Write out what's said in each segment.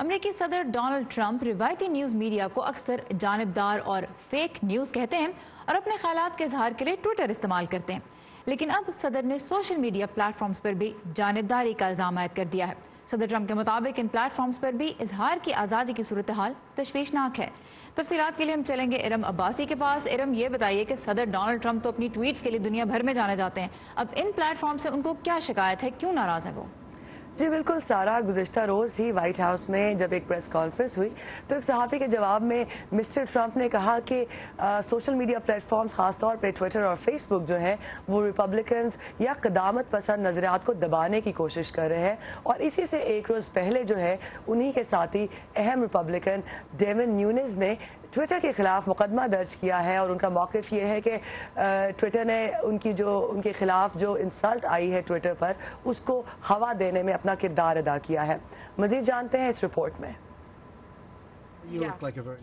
अमेरिकी सदर Donald Trump रिवायती न्यूज़ मीडिया को अक्सर जानिबदार और फेक न्यूज़ कहते हैं और अपने ख्यालात के इजहार के लिए ट्विटर इस्तेमाल करते हैं। लेकिन अब सदर ने सोशल मीडिया प्लेटफॉर्म्स पर भी जानिबदारी का इल्ज़ाम आयद कर दिया है। सदर ट्रंप के मुताबिक इन प्लेटफॉर्म्स पर भी इजहार की आज़ादी की सूरत हाल तशवीशनाक है। तफसीलात के लिए हम चलेंगे इरम अब्बासी के पास। इरम, ये बताइए कि सदर डोनाल्ड ट्रंप तो अपनी ट्वीट्स के लिए दुनिया भर में जाने जाते हैं, अब इन प्लेटफॉर्म से उनको क्या शिकायत है, क्यों नाराज़ है वो? जी बिल्कुल सारा, गुज़िश्ता रोज़ ही वाइट हाउस में जब एक प्रेस कॉन्फ्रेंस हुई तो एक सहाफ़ी के जवाब में मिस्टर ट्रंप ने कहा कि सोशल मीडिया प्लेटफॉर्म्स ख़ासतौर पे ट्विटर और फेसबुक जो है वो रिपब्लिकन्स या क़दामत पसंद नज़रियात को दबाने की कोशिश कर रहे हैं। और इसी से एक रोज़ पहले जो है उन्हीं के साथी अहम रिपब्लिकन डेविन न्यूनेस ने ट्विटर के ख़िलाफ़ मुकदमा दर्ज किया है और उनका मौक़िफ़ ये है कि ट्विटर ने उनके ख़िलाफ़ जो इंसल्ट आई है ट्विटर पर उसको हवा देने में अपना किरदार अदा किया है। मज़ीद जानते हैं इस रिपोर्ट में।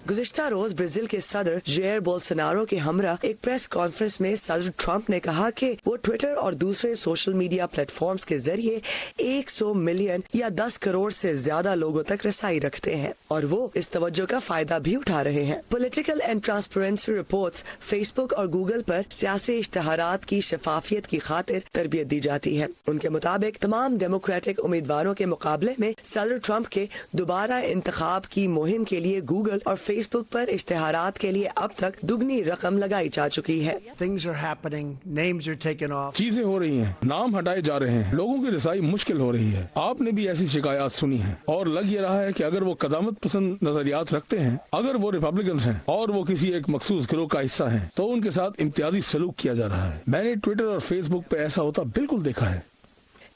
गुज़िश्ता रोज ब्राज़ील के सदर जेयर बोल्सोनारो के हमरा एक प्रेस कॉन्फ्रेंस में सदर ट्रंप ने कहा कि वो ट्विटर और दूसरे सोशल मीडिया प्लेटफॉर्म्स के जरिए 100 मिलियन या 10 करोड़ से ज्यादा लोगों तक रसाई रखते हैं और वो इस तवज्जो का फायदा भी उठा रहे हैं। Political and transparency reports Facebook और गूगल पर सियासी इश्तहारात की शफाफियत की खातिर तरबियत दी जाती है। उनके मुताबिक तमाम डेमोक्रेटिक उम्मीदवारों के मुकाबले में सदर ट्रंप के दोबारा इंतखाब की मुहिम के लिए गूगल और फेसबुक पर इश्तेहारात के लिए अब तक दुगनी रकम लगाई जा चुकी है। चीजें हो रही हैं, नाम हटाए जा रहे हैं, लोगों की रसाई मुश्किल हो रही है। आपने भी ऐसी शिकायत सुनी है और लग ये रहा है कि अगर वो कदामत पसंद नजरियात रखते हैं, अगर वो रिपब्लिकन्स हैं और वो किसी एक मखसूस गिरोह का हिस्सा हैं, तो उनके साथ इम्तियाजी सलूक किया जा रहा है। मैंने ट्विटर और फेसबुक पे ऐसा होता बिल्कुल देखा है।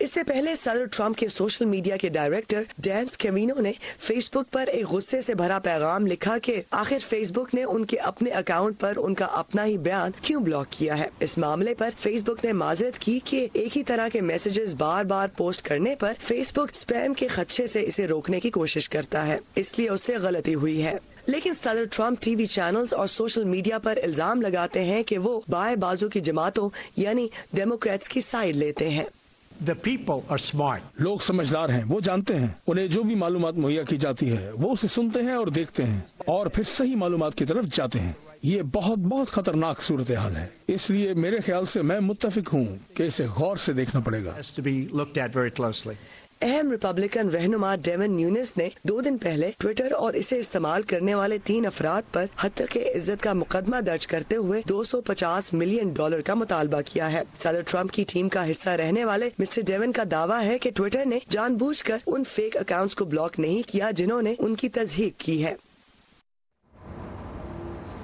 इससे पहले सदर ट्रंप के सोशल मीडिया के डायरेक्टर डैन स्कैविनो ने फेसबुक पर एक गुस्से से भरा पैगाम लिखा कि आखिर फेसबुक ने उनके अपने अकाउंट पर उनका अपना ही बयान क्यों ब्लॉक किया है। इस मामले पर फेसबुक ने माजरत की कि एक ही तरह के मैसेजेस बार बार पोस्ट करने पर फेसबुक स्पैम के खदशे से इसे रोकने की कोशिश करता है, इसलिए उससे गलती हुई है। लेकिन सदर ट्रंप टीवी चैनल्स और सोशल मीडिया पर इल्जाम लगाते हैं कि वो बाएं बाजू की जमातों यानी डेमोक्रेट्स की साइड लेते हैं। The people are smart. लोग समझदार हैं, वो जानते हैं उन्हें जो भी मालूमात मुहैया की जाती है वो उसे सुनते हैं और देखते हैं और फिर सही मालूमात की तरफ जाते हैं। ये बहुत बहुत खतरनाक सूरत हाल है, इसलिए मेरे ख्याल से मैं मुत्तफिक हूँ कि इसे गौर से देखना पड़ेगा। Has to be looked at very closely. अहम रिपब्लिकन रहनुमा डेविन न्यूनेस ने 2 दिन पहले ट्विटर और इसे इस्तेमाल करने वाले 3 अफराद पर हत्या के इज्जत का मुकदमा दर्ज करते हुए $250 मिलियन का मुतालबा किया है। सदर ट्रंप की टीम का हिस्सा रहने वाले मिस्टर डेविन का दावा है कि ट्विटर ने जानबूझकर उन फेक अकाउंट्स को ब्लॉक नहीं किया जिन्होंने उनकी तस्दीक की है।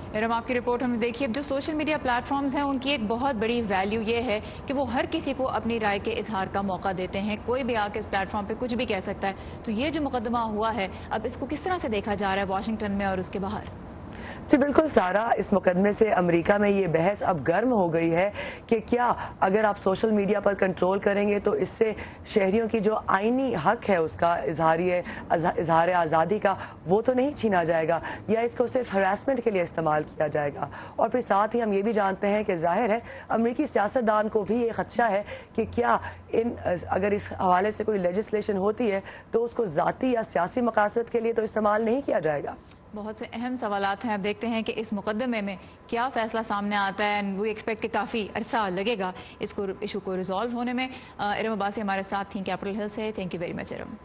इरम, आपकी रिपोर्ट हमने देखी। अब जो सोशल मीडिया प्लेटफॉर्म्स हैं उनकी एक बहुत बड़ी वैल्यू ये है कि वो हर किसी को अपनी राय के इजहार का मौका देते हैं। कोई भी आके इस प्लेटफॉर्म पे कुछ भी कह सकता है। तो ये जो मुकदमा हुआ है, अब इसको किस तरह से देखा जा रहा है वाशिंगटन में और उसके बाहर? जी बिल्कुल सारा, इस मुकदमे से अमेरिका में ये बहस अब गर्म हो गई है कि क्या अगर आप सोशल मीडिया पर कंट्रोल करेंगे तो इससे शहरियों की जो आईनी हक है उसका इजहार आज़ादी का वो तो नहीं छीना जाएगा या इसको सिर्फ हरासमेंट के लिए इस्तेमाल किया जाएगा। और फिर साथ ही हम ये भी जानते हैं कि जाहिर है अमेरिकी सियासतदान को भी ये खदशा है कि क्या अगर इस हवाले से कोई लेजिस्लेशन होती है तो उसको ज़ाती या सियासी मकासद के लिए तो इस्तेमाल नहीं किया जाएगा। बहुत से अहम सवालात हैं। अब देखते हैं कि इस मुकदमे में क्या फैसला सामने आता है एंड वी एक्सपेक्ट कि काफ़ी अरसा लगेगा इसको इशू को रिजॉल्व होने में। इरम अब्बासी हमारे साथ थी कैपिटल हिल से। Thank you very much Iram.